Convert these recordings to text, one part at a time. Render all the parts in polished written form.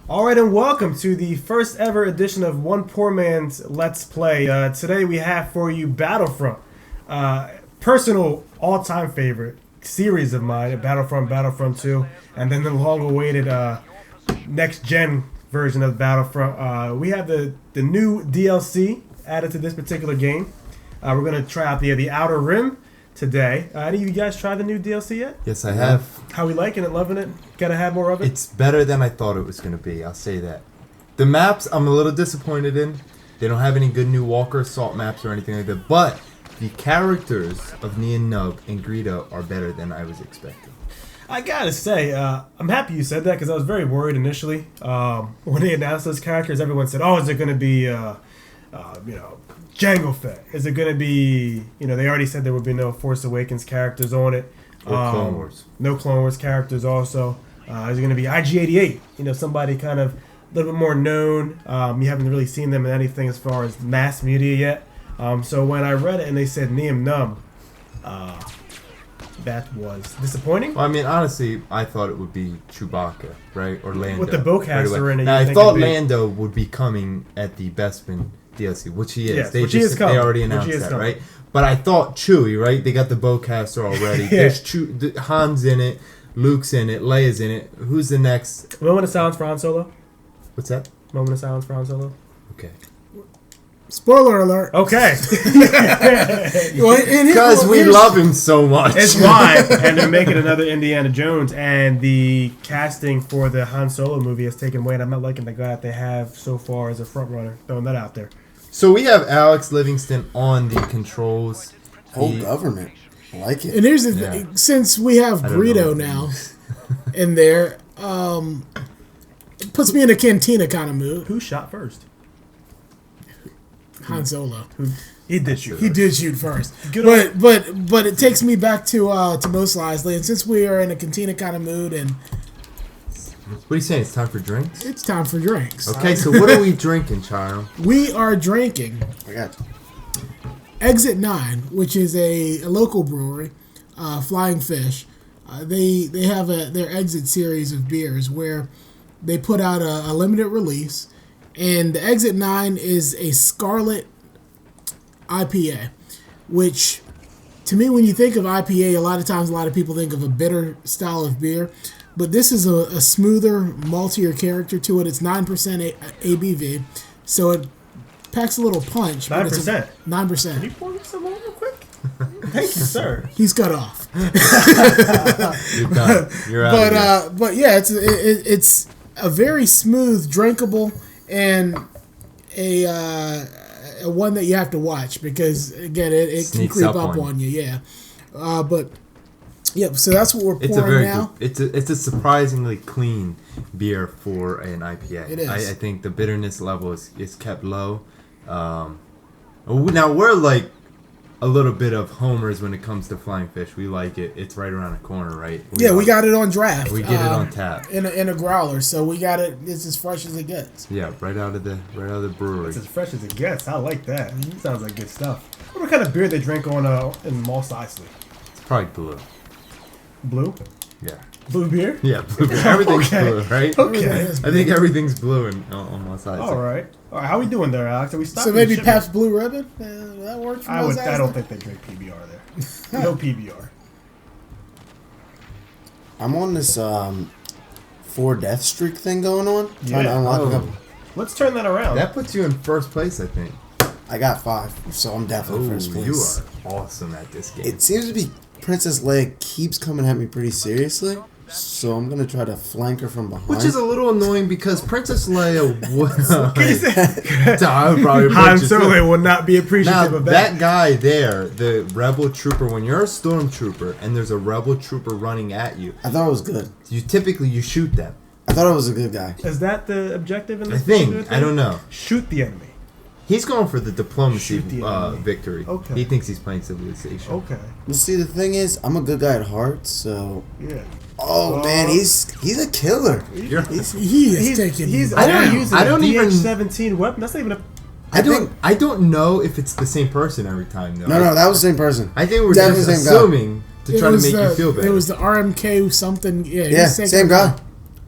All right, and welcome to the first ever edition of One Poor Man's Let's Play. Today we have for you Battlefront, personal all-time favorite series of mine, Battlefront 2, and then the long-awaited next-gen version of Battlefront. We have the new DLC added to this particular game. We're going to try out the Outer Rim today. Any of you guys tried the new DLC yet? Yes, I have. How we liking it? Loving it? Gotta have more of it? It's better than I thought it was going to be, I'll say that. The maps, I'm a little disappointed in. They don't have any good new Walker Assault maps or anything like that. But the characters of Neon Nub and Greedo are better than I was expecting. I gotta say, I'm happy you said that because I was very worried initially. When they announced those characters, everyone said, oh, is it going to be, Jango Fett? Is it going to be, they already said there would be no Force Awakens characters on it. Or Clone Wars. No Clone Wars characters also. Is it going to be IG-88? Somebody kind of a little bit more known. You haven't really seen them in anything as far as mass media yet. So when I read it and they said Neon Nub, that was disappointing. Well, I mean, honestly, I thought it would be Chewbacca, right? Or Lando. With the bowcaster in it. Now, I thought Lando would be coming at the Bespin DLC, which he is. Yes, They already announced that, coming. right? But I thought Chewie, right? They got the bowcaster already. Yeah. There's Han's in it, Luke's in it, Leia's in it. Who's the next? Moment of silence for Han Solo. What's that? Moment of silence for Han Solo. Okay. Spoiler alert. Okay. Because we love him so much. It's why. And they're making another Indiana Jones, and the casting for the Han Solo movie has taken weight. I'm not liking the guy that they have so far as a front runner. Throwing that out there. So we have Alex Livingston on the controls. Whole government. I like it. And here's the thing. Since we have Greedo now in there, it puts me in a Cantina kind of mood. Who shot first? Han Solo. He did shoot. He did shoot first. But it takes me back to Mos Eisley. And since we are in a Cantina kind of mood and What are you saying? It's time for drinks? it's time for drinks. Okay, so what are we drinking, Charo? We are drinking I got Exit 9, which is a local brewery, Flying Fish. They have their Exit series of beers where they put out a limited release, and the Exit 9 is a Scarlet IPA, which to me, when you think of IPA, a lot of times a lot of people think of a bitter style of beer, but this is a smoother, maltier character to it. It's 9% ABV, so it packs a little punch. 9%. 9%. Can you pour me some more real quick? Thank you, sir. He's cut off. You're done. You're out. But yeah, it's a very smooth, drinkable, and a one that you have to watch because again, it can creep up on you. Yeah, but yeah. So that's what we're pouring now. It's a surprisingly clean beer for an IPA. It is. I think the bitterness level is kept low. Now we're like a little bit of homers when it comes to Flying Fish. We like it. It's right around the corner, right? We got it on draft. We get it on tap in a growler, so we got it. It's as fresh as it gets. Yeah, right out of the brewery. It's as fresh as it gets. I like that. Sounds like good stuff. What kind of beer they drink on in Mos Eisley? It's probably blue. Blue? Yeah. Blue beer? Yeah, blue beer. Everything's Okay. blue, right? Okay. I think everything's blue on my side. All right. How we doing there, Alex? Are we stopping? So maybe Pabst Blue Ribbon? That work for Mos Eisley? I don't think they drink PBR there. No PBR. I'm on this 4-death streak thing going on. Trying to unlock a couple. Let's turn that around. That puts you in first place, I think. I got 5, so I'm definitely first place. You are awesome at this game. It seems to be Princess Leia keeps coming at me pretty seriously, so I'm gonna try to flank her from behind. Which is a little annoying because Princess Leia would. I would probably Han Solo will not be appreciative now, of that. That guy there, the rebel trooper, when you're a stormtrooper and there's a rebel trooper running at you, I thought it was good. You shoot them. I thought it was a good guy. Is that the objective in this? I think. I don't know. Shoot the enemy. He's going for the diplomacy the victory. Okay. He thinks he's playing Civilization. Okay. You see, the thing is, I'm a good guy at heart, so. Yeah. Oh man, he's a killer. He is taking. He's I don't- using I don't a even- DH-17 weapon. That's not even a. I don't know if it's the same person every time though. No, that was the same person. I think we're Definitely just same guy. assuming to try to make you feel better. It was the RMK something. Yeah, same guy.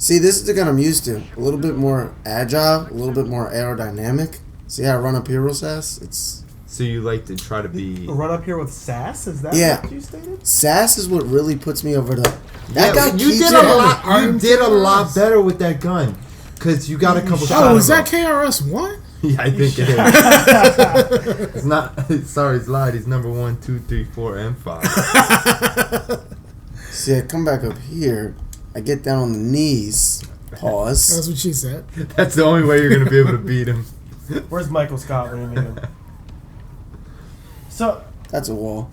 See, this is the gun I'm used to. A little bit more agile, a little bit more aerodynamic. See how I run up here real fast? It's So you like to try to be... Run up here with sass? Is that Yeah. what you stated? sass is what really puts me over the. That guy you keeps did it. a lot. You Arms did a and lot arms. better with that gun, because you got a couple shots. Oh, was that KRS-One? Yeah, I think it is. It's not. Sorry, it's lied. He's number 1, 2, 3, 4, and 5. See, I come back up here. I get down on the knees. Pause. That's what she said. That's the only way you're gonna be able to beat him. Where's Michael Scott when you need him? So, That's a wall.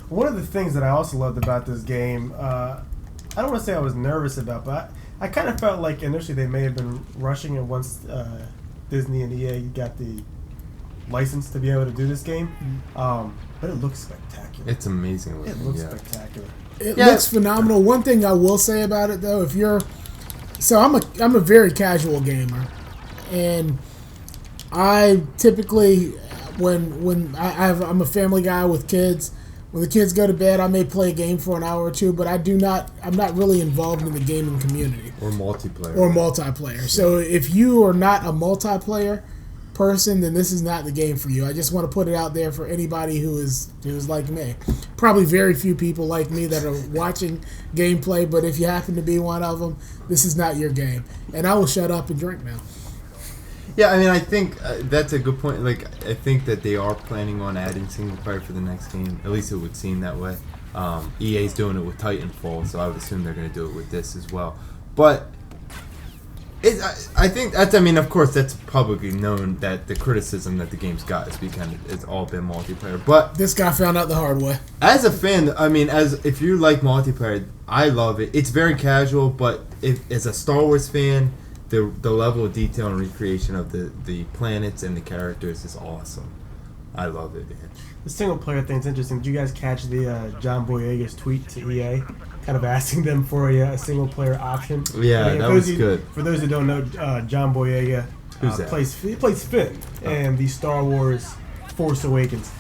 one of the things that I also loved about this game, I don't want to say I was nervous about, but I kind of felt like initially they may have been rushing it once Disney and EA got the license to be able to do this game. But it looks spectacular. It's amazing. It Looking, looks yeah. spectacular. It Yeah. looks phenomenal. One thing I will say about it though, I'm a very casual gamer, and I typically when I'm a family guy with kids. When the kids go to bed, I may play a game for an hour or two, but I'm not really involved in the gaming community Or multiplayer. or multiplayer. So if you are not a multiplayer person, then this is not the game for you. I just want to put it out there for anybody who is like me. Probably very few people like me that are watching gameplay, but if you happen to be one of them, this is not your game. And I will shut up and drink now. Yeah, I mean, I think that's a good point. Like, I think that they are planning on adding single player for the next game. At least it would seem that way. EA's doing it with Titanfall, so I would assume they're going to do it with this as well. But I think that's, I mean, of course, that's publicly known that the criticism that the game's got is because it's all been multiplayer. But This guy found out the hard way. as a fan, I mean, if you like multiplayer, I love it. It's very casual, but as a Star Wars fan, the level of detail and recreation of the planets and the characters is awesome. I love it, man. The single player thing's interesting. Did you guys catch the John Boyega's tweet to EA, kind of asking them for a single player option? Yeah, I mean, that for was those good. For those who don't know, John Boyega Who's that? plays Finn in the Star Wars Force Awakens.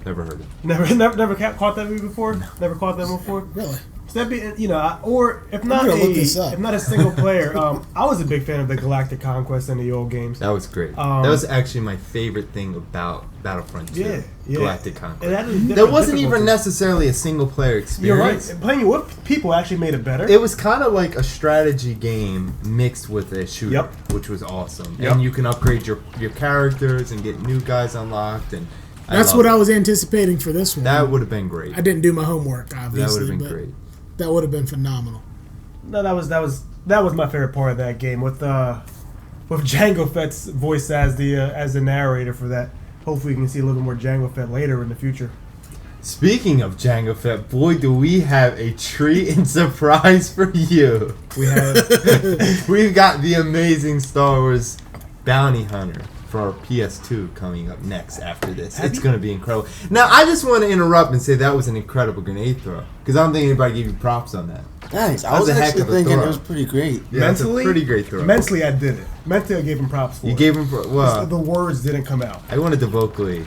Never heard of it. Never caught that movie before. Never caught that before. Really? So that'd be, or if not gonna look this up. if not a single player. I was a big fan of the Galactic Conquest and the old games. That was great. Um, that was actually my favorite thing about Battlefront 2. Yeah. Galactic It Conquest. had a different There wasn't even difficulty. necessarily a single player You're experience. right. Playing it with people actually made it better. It was kind of like a strategy game mixed with a shooter, Yep. which was awesome. Yep. And you can upgrade your characters and get new guys unlocked. And That's what I was anticipating for this one. That would have been great. I didn't do my homework, obviously. That would have been but great. That would have been phenomenal. No, that was my favorite part of that game with Jango Fett's voice as the narrator for that. Hopefully, we can see a little bit more Jango Fett later in the future. Speaking of Jango Fett, boy, do we have a treat and surprise for you. We have We've got the amazing Star Wars Bounty Hunter for our PS2 coming up next after this. It's going to be incredible. Now, I just want to interrupt and say that was an incredible grenade throw, because I don't think anybody gave you props on that. Thanks. I That was was a heck actually of a thinking throw. it was pretty great. Yeah, it's a pretty great throw. Mentally, I did it. Mentally, I gave him props for You it. gave him, The words didn't come out. I wanted to vocally.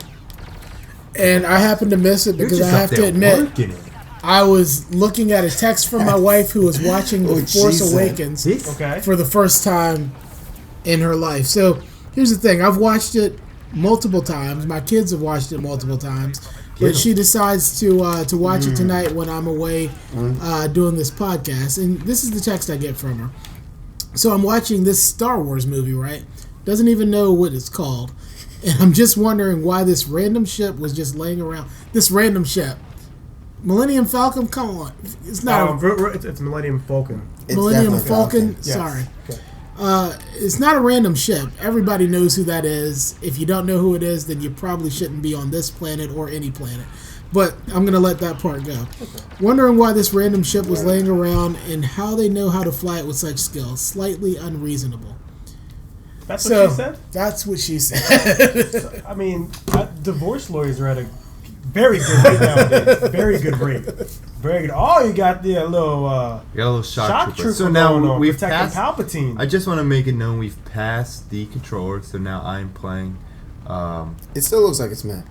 And I happened to miss it because You're I just have up to there admit, working it. I was looking at a text from my wife who was watching The Oh, Force Jesus. Awakens Okay. for the first time in her life. So here's the thing: I've watched it multiple times. My kids have watched it multiple times. But she decides to watch it tonight when I'm away doing this podcast. And this is the text I get from her. So I'm watching this Star Wars movie, right? Doesn't even know what it's called. And I'm just wondering why this random ship was just laying around. This random ship. Millennium Falcon? Come on. It's not It's Millennium Falcon. It's Millennium definitely Falcon? Yes. Sorry. Okay. It's not a random ship. Everybody knows who that is. If you don't know who it is, then you probably shouldn't be on this planet or any planet. But I'm going to let that part go. Okay. Wondering why this random ship was laying around and how they know how to fly it with such skill. Slightly unreasonable. That's what she said? That's what she said. I mean, divorce lawyers are at a very good rate nowadays. Very good rate. Very good. Oh, you got the little You got a little shock trooper. trooper So now going on, we've protecting passed. Palpatine. I just want to make it known we've passed the controller, so now I'm playing. It still looks like it's Matt.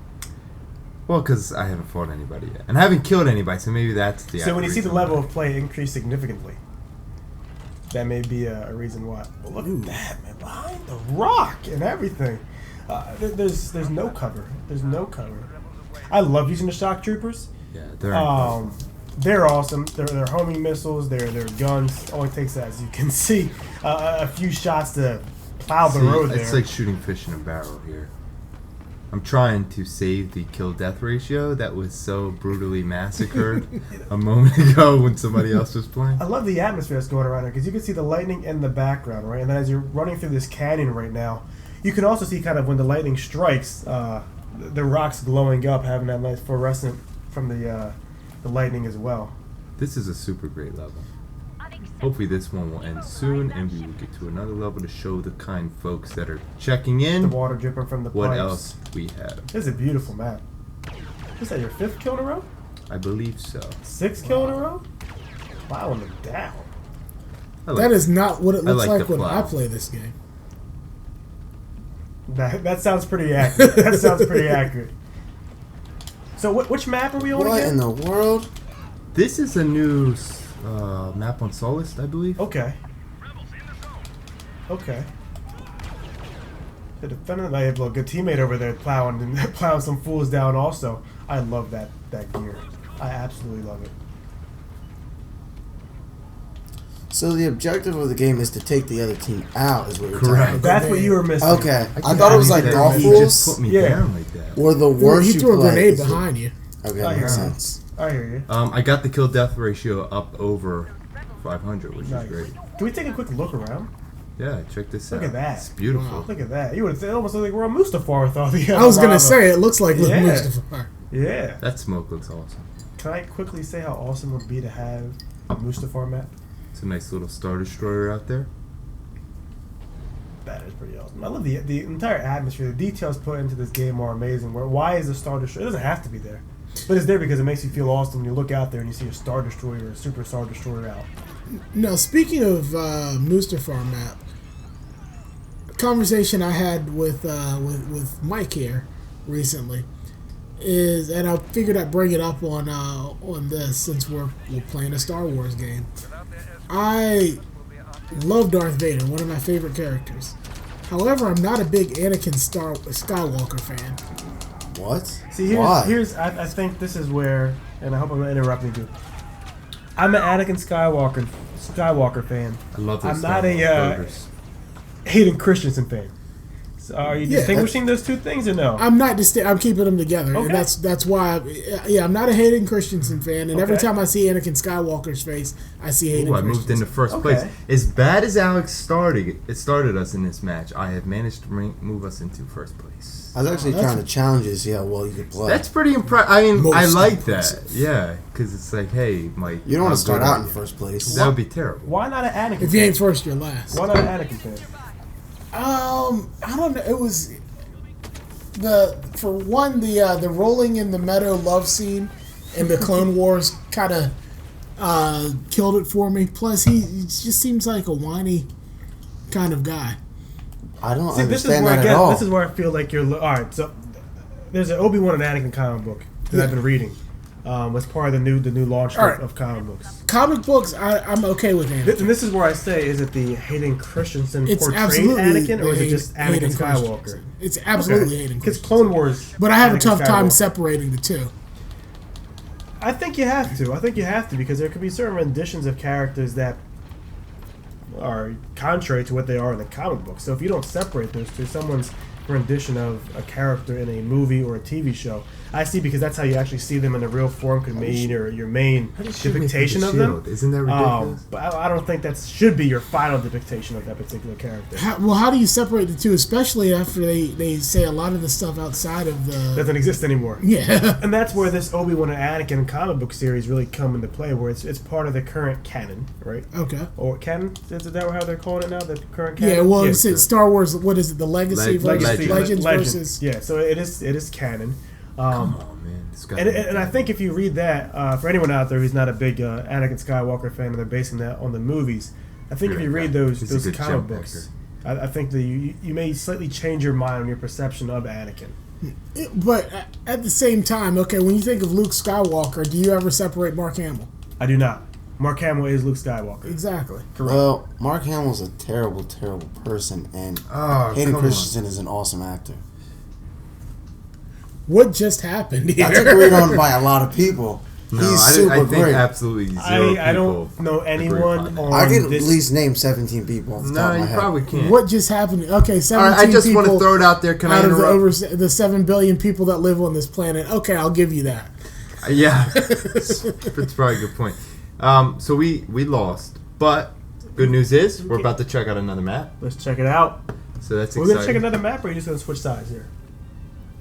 Well, because I haven't fought anybody yet, and I haven't killed anybody, so maybe that's the. So when you see the reason level why. of play increase significantly, that may be a reason why. But look at that, man! Behind the rock and everything. There's no cover. There's no cover. I love using the shock troopers. Yeah, they're incredible. They're awesome. They're homing missiles. They're guns. All it takes, as you can see, a few shots to plow the road there. It's like shooting fish in a barrel here. I'm trying to save the kill-death ratio that was so brutally massacred a moment ago when somebody else was playing. I love the atmosphere that's going around here because you can see the lightning in the background, right? And then as you're running through this canyon right now, you can also see kind of when the lightning strikes, the rocks glowing up, having that nice fluorescent from the lightning as well. This is a super great level. Hopefully this one will end soon and we will get to another level to show the kind folks that are checking The in water dripping from the what pipes. else we have. This is a beautiful map. Is that your 5th kill in a row? I believe so. 6th kill in a row? Plowing it down. That is not what it looks like the when I plow. play this game. That sounds pretty accurate. That sounds pretty accurate. So which map are we on What again? in the world? This is a new map on Solist, I believe. Okay. Okay. The defender, I have a good teammate over there plowing some fools down also. I love that gear. I absolutely love it. So the objective of the game is to take the other team out, is what you're Correct. telling me. That's what you were missing. Okay. I can't thought it was like believe that golf he just rules. put me Yeah. down like that. Or the worst He you threw a play grenade is the- behind you. Okay, I that makes hear you. sense. I hear you. I got the kill death ratio up over 500, which Nice. is great. Can we take a quick look around? Yeah, check this out. Look at that. It's beautiful. Look at that. You would it almost looked like we're on Mustafar with all the I was gonna lava. say it looks like Yeah. Mustafar. Yeah. That smoke looks awesome. Can I quickly say how awesome it would be to have a Mustafar map? It's a nice little Star Destroyer out there. That is pretty awesome. I love the entire atmosphere. The details put into this game are amazing. Why is the Star Destroyer? It doesn't have to be there. But it's there because it makes you feel awesome when you look out there and you see a Star Destroyer or a Super Star Destroyer out. Now, speaking of Mustafar map, a conversation I had with Mike here recently is, and I figured I'd bring it up on this since we're playing a Star Wars game. I love Darth Vader, one of my favorite characters. However, I'm not a big Anakin Skywalker fan. What? See, Why? I think this is where, and I hope I'm not interrupting you. I'm an Anakin Skywalker fan. I love those I'm Star not Wars a burgers. Hayden Christensen fan. So are you Yeah, distinguishing those two things or no? I'm not I'm keeping them together, Okay. and that's why. I'm not a Hayden Christensen fan, and every Okay. time I see Anakin Skywalker's face, I see Hayden. Ooh, I moved Christensen. into first Okay. place. As bad as Alex started us in this match, I have managed to move us into first place. I was actually That's- trying to challenge you to see how well you could play. That's pretty impressive. I mean, I Most like impressive. that. Yeah, because it's like, hey, Mike. You don't want how to start good out are in you? first place. That would be terrible. Why not an Anakin If you fan? ain't first, you're last. Why not an Anakin fan? I don't know. It was the rolling in the meadow love scene in the Clone Wars kind of killed it for me. Plus, he just seems like a whiny kind of guy. I don't See, this is understand where that at all. this is where I feel like you're. All right, so there's an Obi-Wan and Anakin comic book that I've been reading. As part of the new launch All right. of comic books. Comic books, I'm okay with And Anakin. this is where I say, is it the Hayden Christensen It's portrayed absolutely Anakin, or is the it just Hayden Anakin Skywalker? Christensen. It's absolutely Hayden Because Christensen. Clone Wars. But I have a Anakin tough time Skywalker. separating the two. I think you have to. I think you have to because there could be certain renditions of characters that are contrary to what they are in the comic book. So if you don't separate those two, someone's rendition of a character in a movie or a TV show, I see, because that's how you actually see them in the real form could mean, or your main How does she make depiction the of them. shield? Isn't that ridiculous? But I don't think that should be your final depiction of that particular character. How do you separate the two, especially after they say a lot of the stuff outside of the... Doesn't exist anymore. Yeah. And that's where this Obi-Wan and Anakin comic book series really come into play, where it's part of the current canon, right? Okay. Or canon? Is that how they're calling it now? The current canon? Yeah, well, Yeah, it's Star Wars, what is it, the Legacy versus Legends. Legends versus... Yeah, so it is canon. Come on, man. This guy And I think if you read that, for anyone out there who's not a big Anakin Skywalker fan and they're basing that on the movies, I think if you read those He's a good comic jump books, I think that you may slightly change your mind on your perception of Anakin. But at the same time, okay, when you think of Luke Skywalker, do you ever separate Mark Hamill? I do not. Mark Hamill is Luke Skywalker. Exactly. Correct. Well, Mark Hamill's a terrible, terrible person, and Hayden come Christensen is an awesome actor. What just happened here? That's agreed on by a lot of people. No, He's I super think great. absolutely zero people. I don't know anyone agree on I could at this. least name 17 people off the top No, of my you head. probably can't. What just happened? Okay, 17 All right, I just want to people throw it out there. Can I out of interrupt? the 7 billion people that live on this planet. Okay, I'll give you that. Yeah, that's probably a good point. So we lost, but good news is we're about to check out another map. Let's check it out. So that's We're exciting. gonna check another map, or are you just gonna switch sides here?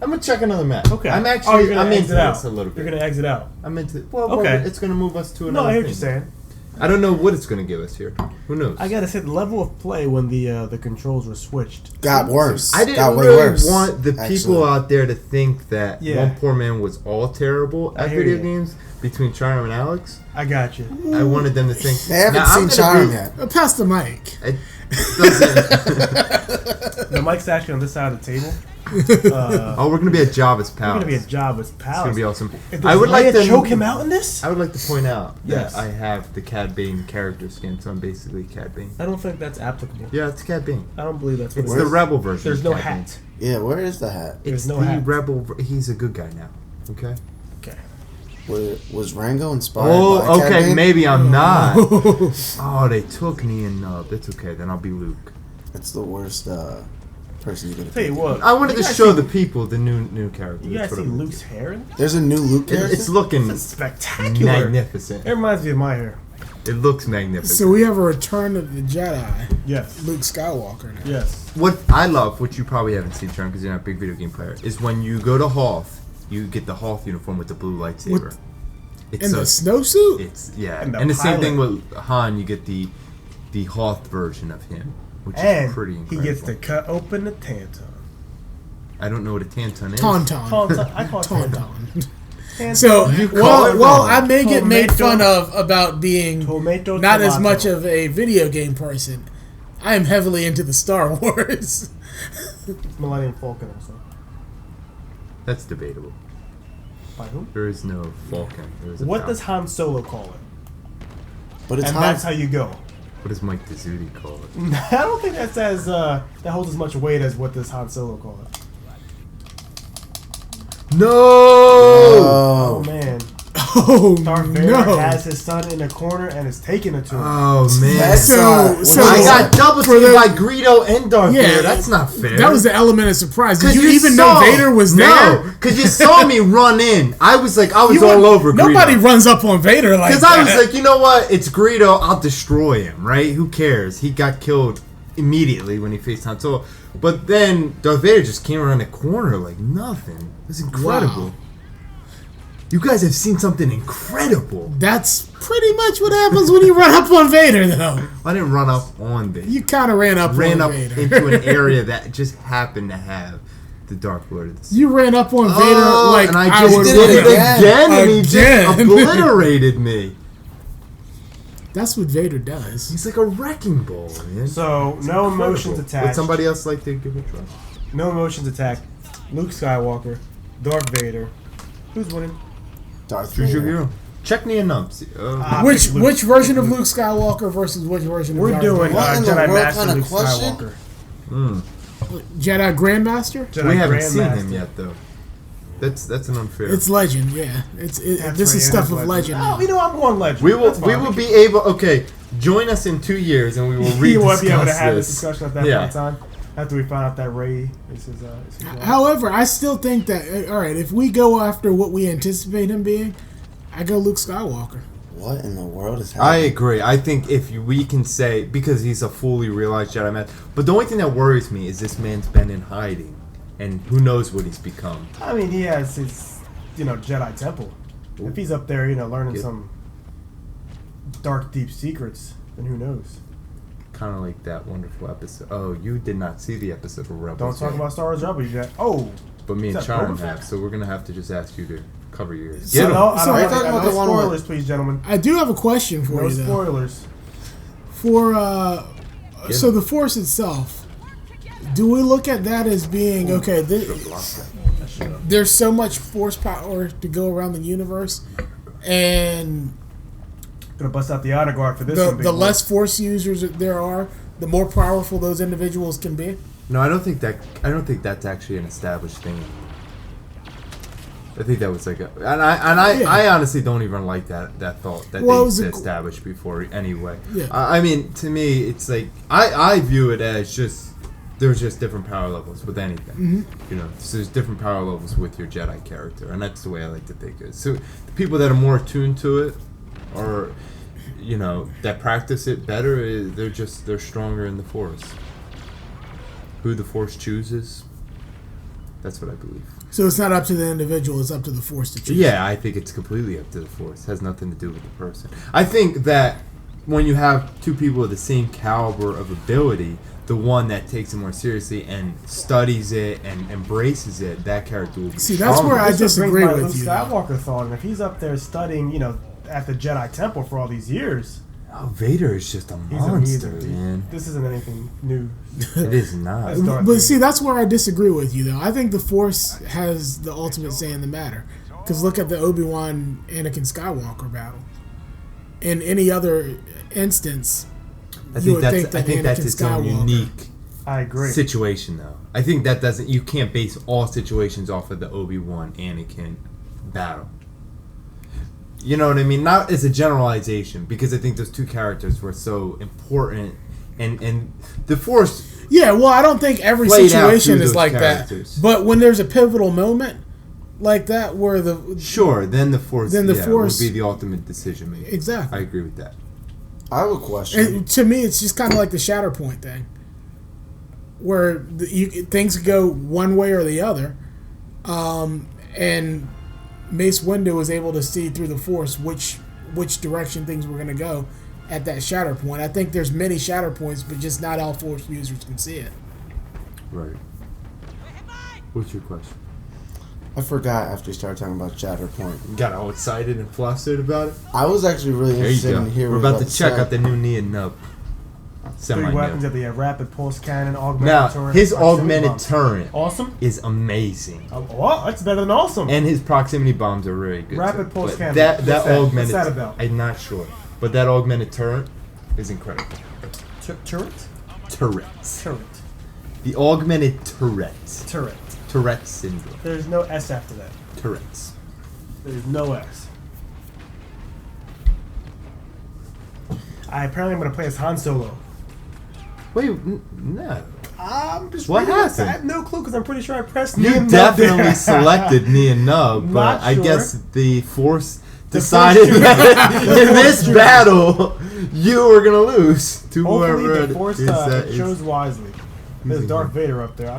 I'm gonna check another map. Okay. I'm you're actually gonna I'm into exit out. this a little bit. You're gonna exit out. I'm into. Well, Okay. it's gonna move us to No, another. I hear what thing. you're saying. I don't know what it's gonna give us here. Who knows? I gotta say, the level of play when the controls were switched Got worse. I didn't Got way really worse, want the people actually. out there to think that Yeah. One Poor Man was all terrible I at hear video you. games between Charm and Alex. I got you. I wanted them to think. They haven't Now, I'm seen gonna Charm be- yet. Pass the mic. It doesn't. The mic's actually on this side of the table. Oh, we're gonna be at Java's We're palace. gonna be a job with It's pals. gonna be awesome. If I would like to choke him out in this. I would like to point out Yes. that I have the Cad Bane character skin, so I'm basically Cad Bane. I don't think that's applicable. Yeah, it's Cad Bane. I don't believe that's what It's it the is. rebel version. There's of no Cad Bane. hat. Yeah, where is the hat? There's It's no the hat. rebel. He's a good guy now. Okay. Okay. Was Rango inspired by Oh, Cad okay. Bane? Maybe I'm not. Oh, they took me and Nub. That's okay. Then I'll be Luke. That's the worst person you could Tell you what. I wanted you to guys show see- the people the new character. You guys That's see what I'm Luke's into. hair in this? There's a new Luke character. It's looking It's spectacular. magnificent. It reminds me of my hair. It looks magnificent. So we have a return of the Jedi, Yes. Luke Skywalker now. Yes. What I love, which you probably haven't seen, Sean, because you're not a big video game player, is when you go to Hoth, you get the Hoth uniform with the blue lightsaber. It's And the so, snowsuit? it's yeah, And and the the same pilot. thing with Han. You get the Hoth version of him, which And is pretty he incredible. gets to cut open the Tanton. I don't know what a Tauntaun is. Tauntaun. I call it Tanton. Tauntaun. Tanton. So, You call while, it while wrong. I may get made Tomato. fun of about being Tomato, not as tomato. much of a video game person, I am heavily into the Star Wars. Millennium Falcon also. That's debatable. By whom? There is no Falcon. There is a What Falcon. does Han Solo call it? But it's And Han. that's how you go. What does Mike Dizzuti call it? I don't think that's as that holds as much weight as what does Han Solo call it. No! Oh man, Oh, Darth Vader no. has his son in a corner and is taking it to him. Oh man! That's, So I what got double for teamed the- by Greedo and Darth Yeah, Vader. That's not fair. That was the element of surprise. Did 'Cause you even know Vader was there? No, because you saw me run in. I was all over Greedo. Nobody runs up on Vader like Because that. I was like, you know what? It's Greedo. I'll destroy him, right? Who cares? He got killed immediately when he faced Han Solo. But then Darth Vader just came around the corner like nothing. It was incredible. Wow. You guys have seen something incredible. That's pretty much what happens when you run up on Vader, though. I didn't run up on Vader. You kind of ran up ran on up Vader. into an area that just happened to have the Dark Lord of the Sith. You ran up on Vader like and I I just would did it it run- again, and he just Again. obliterated me. That's what Vader does. He's like a wrecking ball, man. So no emotions Would attached. somebody else like to give it a try? No emotions attacked. Luke Skywalker, Darth Vader. Who's winning? Darth Choose your Vader. hero. Check me a numps. I Which picked Luke. which version of Luke Skywalker versus which version We're of Darth doing Vader? What in the Jedi world Master kind of Luke question? Skywalker. Jedi Grandmaster? Jedi We haven't seen Grandmaster. him yet, though. That's an unfair. It's legend, yeah. That's This right, is it stuff is of legend. Oh, you know, I'm going legend. we will That's we fine. will be able. Okay, join us in 2 years, and we will We won't be able to rediscuss have this this. discussion at that Yeah. point in time. After we find out that Rey is his wife. However, I still think that, all right, if we go after what we anticipate him being, I go Luke Skywalker. What in the world is I happening? agree. I think if we can say, because he's a fully realized Jedi man, but the only thing that worries me is this man's been in hiding, and who knows what he's become. I mean, he has his, Jedi temple. If he's up there, learning Yeah. some dark, deep secrets, then who knows? Kind of like that wonderful episode. Oh, you did not see the episode of Rebels. Don't talk yet. about Star Wars Rebels yet. Oh, But me and Is that Charm Boba Fett? have, so we're gonna have to just ask you to cover your ears. So- Get him. no, I So- don't Are you want talking about no the one spoilers, with- please, gentlemen. I do have a question for No you, though. spoilers. For, Get so him. the Force itself, do we look at that as being, okay, there's so much Force power to go around the universe, and Gonna bust out the honor guard for this one. The less force users there are, the more powerful those individuals can be. No, I don't think that's actually an established thing. I think that was like a, I honestly don't even like that thought that they established before anyway. Yeah. I mean, to me, it's like I view it as just there's just different power levels with anything. Mm-hmm. You know, so there's different power levels with your Jedi character, and that's the way I like to think of it. So the people that are more attuned to it, or you know, that practice it better, they're stronger in the Force. Who the Force chooses, that's what I believe. So it's not up to the individual; it's up to the Force to choose. Yeah, I think it's completely up to the Force. It has nothing to do with the person. I think that when you have two people of the same caliber of ability, the one that takes it more seriously and studies it and embraces it, that character will be that's where I disagree with Luke you. Skywalker thought, and if he's up there studying, you know, at the Jedi Temple for all these years. Oh, Vader is just a monster, man. This isn't anything new. It is not. But see, that's where I disagree with you, though. I think the Force has the ultimate say in the matter. Because look at the Obi-Wan Anakin Skywalker battle. In any other instance, I think that's its own unique I agree. situation, though. I think you can't base all situations off of the Obi-Wan Anakin battle. You know what I mean? Not as a generalization, because I think those two characters were so important, and the Force. Yeah, well, I don't think every situation is like that. But when there's a pivotal moment like that, where then the Force would be the ultimate decision maker. Exactly, I agree with that. I have a question. And to me, it's just kind of like the Shatterpoint thing, where things go one way or the other, and Mace Windu was able to see through the Force which direction things were going to go at that Shatterpoint. I think there's many Shatterpoints, but just not all Force users can see it. Right. What's your question? I forgot after you started talking about Shatterpoint. You got all excited and flustered about it? I was actually really interested in hearing. We're about to check out the new Nia Nub. 3 weapons that they have: rapid pulse cannon, augmented now, turret. his augmented turret awesome is amazing. Well, that's better than awesome. And his proximity bombs are really good. Rapid pulse cannon. That augmented. What's that about? I'm not sure, but that augmented turret is incredible. Turret. Turret. The augmented turrets. Tourette syndrome. There's no S after that. Tourette's. There's no S. Apparently I'm going to play as Han Solo. Wait, no. I'm just what happened? I have no clue because I'm pretty sure I pressed. You definitely selected Nia Nub, but I guess the Force decided that in this battle you were gonna lose to whoever. The Force chose wisely. There's Darth Vader up there.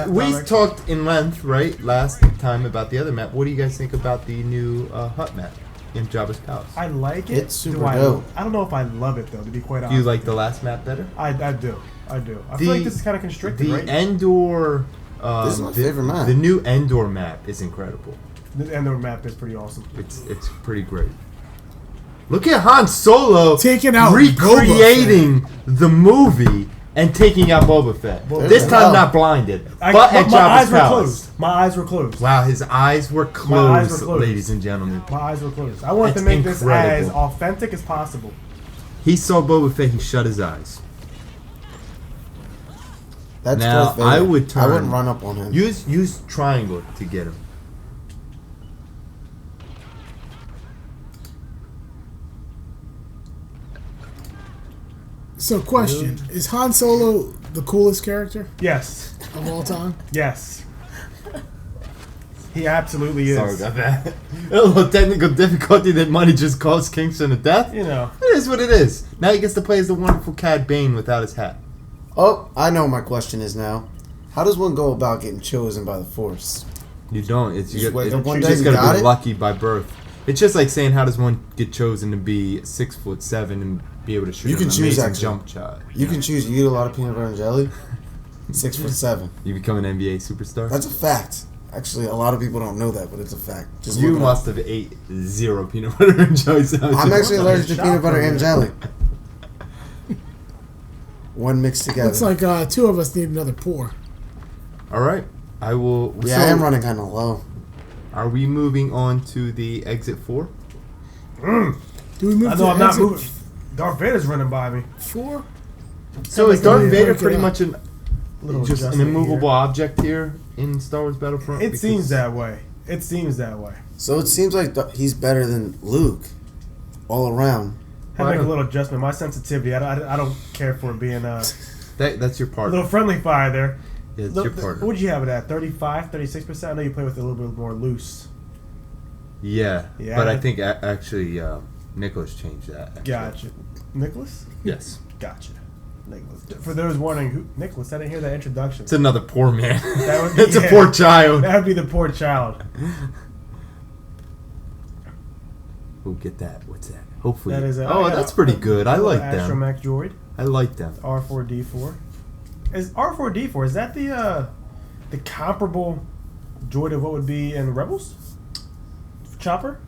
We talked in length last time about the other map. What do you guys think about the new hut map in Jabba's Palace? I like it. It's super dope. I don't know if I love it though. To be quite honest, do you like the last map better? I do. I feel like this is kind of constricted. The Endor. This is my favorite map. The new Endor map is incredible. The Endor map is pretty awesome. It's pretty great. Look at Han Solo taking out recreating the movie and taking out Boba Fett. This time not blinded, but at Jabba's Palace. My eyes were closed. Wow, his eyes were closed, ladies and gentlemen. My eyes were closed. I wanted to make this as authentic as possible. He saw Boba Fett. He shut his eyes. That's now I would turn. I wouldn't run up on him. Use triangle to get him. So, question: is Han Solo the coolest character? Yes. Of all time? Yes. He absolutely is. Sorry about that. A little technical difficulty that money just caused Kingston to death. You know. It is what it is. Now he gets to play as the wonderful Cad Bane without his hat. Oh, I know what my question is now. How does one go about getting chosen by the Force? You don't. You just got be lucky by birth. It's just like saying, how does one get chosen to be 6'7" and be able to shoot an amazing jump shot? You can choose. You eat a lot of peanut butter and jelly. 6'7". You become an NBA superstar. That's a fact. Actually, a lot of people don't know that, but it's a fact. Just you must have ate 0 peanut butter and jelly. I'm actually allergic to peanut butter and jelly. One mixed together. Looks like 2 of us need another pour. All right, I will. Yeah, I am running kind of low. Are we moving on to the exit 4? Do we move I to know I'm not exit moving. Darth Vader's running by me. 4? So is like Darth we Vader break it pretty up. much Little just an adjustment immovable here. object here in Star Wars Battlefront? It Because- seems that way. It seems that way. So it seems like he's better than Luke, all around. Had to Why make a not? little adjustment. My sensitivity, I don't care for it being a That's your part. little friendly fire there. Yeah, it's your part. What would you have it at? 35, 36%? I know you play with it a little bit more loose. Yeah, Yeah. but I think actually Nicholas changed that. actually. Gotcha. Nicholas? Yes. Gotcha. Nicholas. For those wondering, who Nicholas? I didn't hear that introduction. It's another poor man. That would be- It's a yeah. poor child. That would be the poor child. We'll get that. What's that? Hopefully. That is Oh, that's pretty good. I like them. Astromech droid. I like them. R4D4. Is R4D4, is that the comparable droid of what would be in Rebels? Chopper?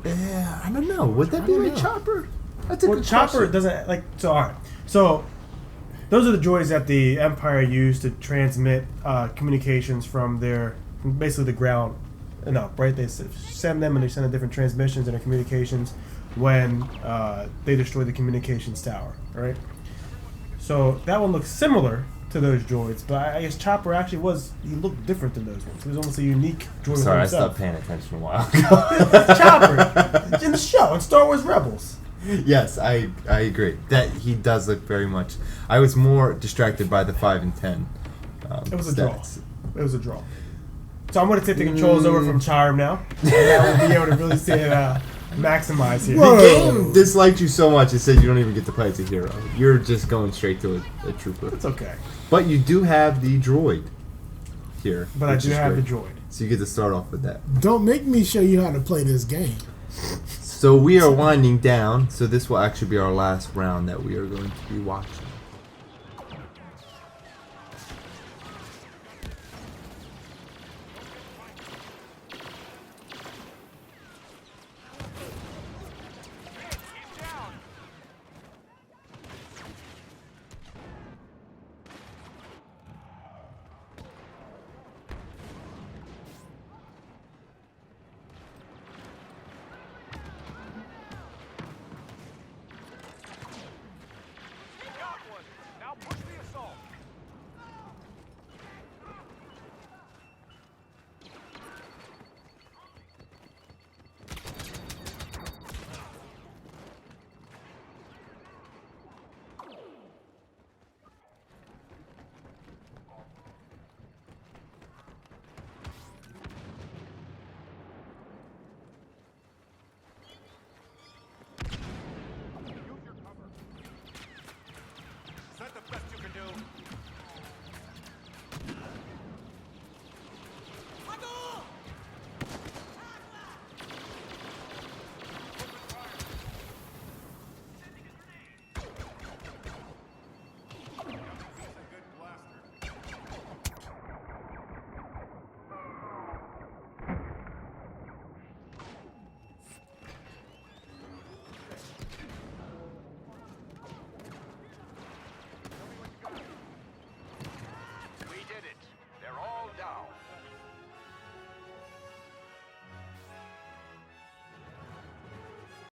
Yeah, I don't know. Would that be like Chopper? That's a Well, good Chopper question. doesn't like. So, all right. So, those are the droids that the Empire used to transmit communications from basically the ground and up. Right? They send them, and they send the different transmissions and their communications when they destroy the communications tower. Right? So that one looks similar to those droids, but I guess Chopper actually he looked different than those ones. He was almost a unique droid. Sorry, I himself. stopped paying attention a while ago. Chopper in the show in Star Wars Rebels. Yes, I agree. That he does look very much. I was more distracted by the 5 and 10. It was a stats. draw. It was a draw. So I'm going to take the controls over from Charm now, and that will be able to really see it maximize here. Whoa. The game disliked you so much it said you don't even get to play as a hero. You're just going straight to a trooper. It's okay, But you do have the droid here. but I which do is have great. the droid. So you get to start off with that. Don't make me show you how to play this game. So we are winding down. So this will actually be our last round that we are going to be watching.